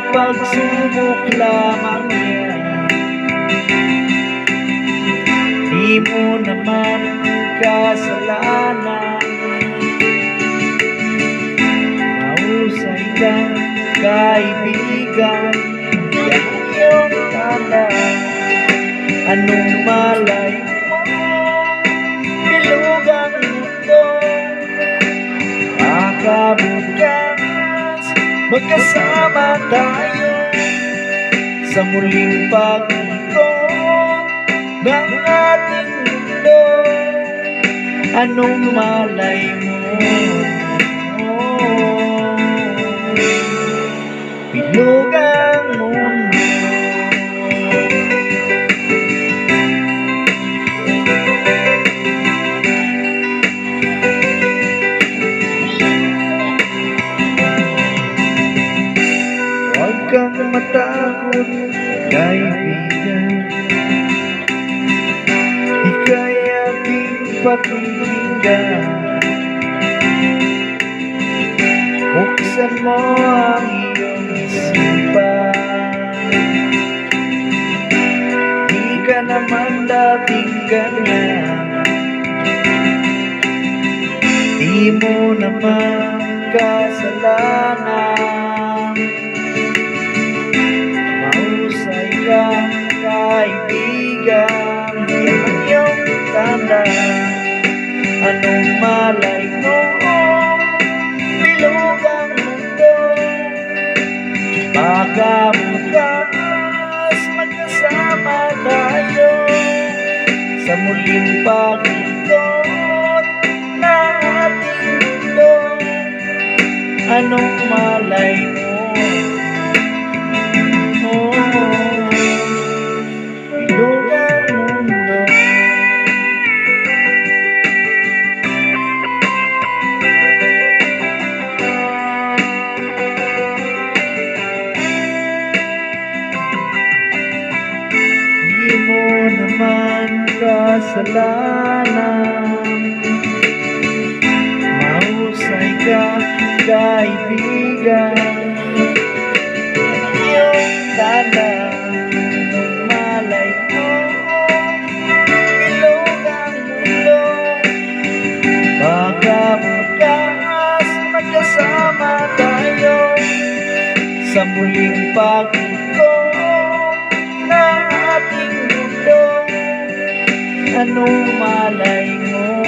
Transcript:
pagsubok lamang yan. Di mo naman kasalanan, mahusay kang kaibigan, yan ang iyong tanda. Anong malay mo, bilog ang mundo, baka bukas magkasama tayo sa muling pag-ikot ng ating mundo. Anong malay mo, bilog ang mundo. Huwag kang matakot, kaibigan, ika'y aking pakinggan. Buksan mo ang iyong isipan, di ka naman dating ganyan. Di mo naman kasalanan, mahusay kang kaibigan, yan ang iyong tanda. Anong malay mo, bilog ang mundo, baka bukas magkasama tayo sa muling pag-ikot ng ating mundo. Anong malay mo, bilog ang mundo. Di mo naman kasalanan, mahusay ka kaibigan, iyong tanda. Anong malay mo, bilog ang mundo, baka bukas magkasama tayo sa muling pag-ikot ng ating mundo. Anong malay mo,